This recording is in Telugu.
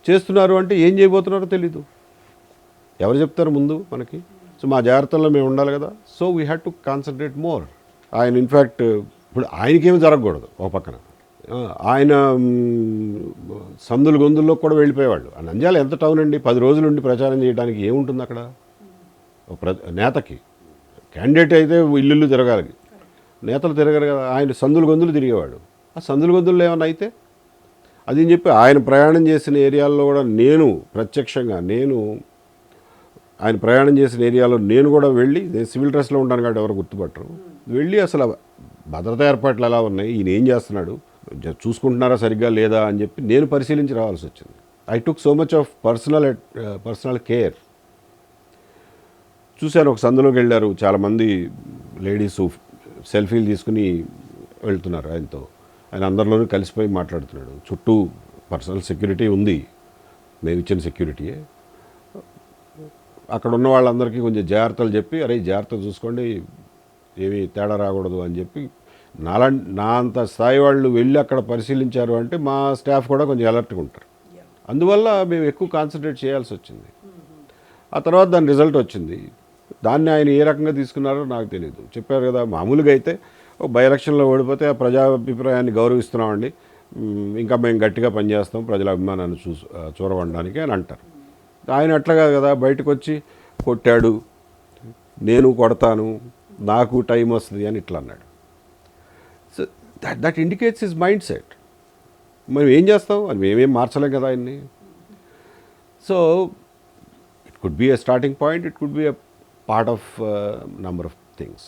చేస్తున్నారు అంటే ఏం చేయబోతున్నారో తెలీదు. ఎవరు చెప్తారు ముందు మనకి? సో మా జాగ్రత్తల్లో మేము ఉండాలి కదా. So we had to concentrate more. ఆయన ఇన్ఫ్యాక్ట్ ఇప్పుడు ఆయనకేమి జరగకూడదు ఒక పక్కన. ఆయన సందులు గొంతుల్లో కూడా వెళ్ళిపోయేవాళ్ళు. నంద్యాల ఎంత టౌన్ అండి, 10 రోజులుండి ప్రచారం చేయడానికి ఏముంటుంది అక్కడ? నేతకి క్యాండిడేట్ అయితే ఇల్లు తిరగాలి, నేతలు తిరగరు కదా. ఆయన సందులు గొంతులు తిరిగేవాడు. ఆ సందులు గొంతులు ఏమన్నా అయితే అది అని చెప్పి ఆయన ప్రయాణం చేసిన ఏరియాల్లో కూడా నేను ప్రత్యక్షంగా ఆయన ప్రయాణం చేసిన ఏరియాలో నేను కూడా వెళ్ళి, నేను సివిల్ డ్రెస్లో ఉంటాను కాబట్టి ఎవరు గుర్తుపట్టరు, వెళ్ళి అసలు భద్రతా ఏర్పాట్లు ఎలా ఉన్నాయి, ఈయన ఏం చేస్తున్నాడు, చూసుకుంటున్నారా సరిగ్గా లేదా అని చెప్పి నేను పరిశీలించి రావాల్సి వచ్చింది. I took so much of personal care. చూశాను, ఒక సందులోకి వెళ్ళారు చాలామంది లేడీస్ సెల్ఫీలు తీసుకుని వెళ్తున్నారు ఆయనతో. ఆయన అందరిలోనూ కలిసిపోయి మాట్లాడుతున్నాడు. చుట్టూ పర్సనల్ సెక్యూరిటీ ఉంది, మేము ఇచ్చిన సెక్యూరిటీయే. అక్కడ ఉన్న వాళ్ళందరికీ కొంచెం జాగ్రత్తలు చెప్పి, అరే జాగ్రత్తలు చూసుకోండి, ఏమీ తేడా రాకూడదు అని చెప్పి నా అంత స్థాయి వాళ్ళు వెళ్ళి అక్కడ పరిశీలించారు అంటే మా స్టాఫ్ కూడా కొంచెం అలర్ట్గా ఉంటారు. అందువల్ల మేము ఎక్కువ కాన్సన్ట్రేట్ చేయాల్సి వచ్చింది. ఆ తర్వాత దాని రిజల్ట్ వచ్చింది. దాన్ని ఆయన ఏ రకంగా తీసుకున్నారో నాకు తెలియదు. చెప్పారు కదా, మామూలుగా అయితే బై ఎలక్షన్లో ఓడిపోతే ఆ ప్రజాభిప్రాయాన్ని గౌరవిస్తున్నామండి, ఇంకా మేము గట్టిగా పనిచేస్తాం ప్రజల అభిమానాన్ని చూరవడానికి అని అంటారు. ఆయన అట్లాగా కదా, బయటకు వచ్చి కొట్టాడు, నేను కొడతాను, నాకు టైం వస్తుంది అని ఇట్లా అన్నాడు. So that indicates his mind set. మనం ఏం చేస్తాం, అది మేమేం మార్చలేం కదా ఆయన్ని. So it could be a starting point, it could be a part of number of things.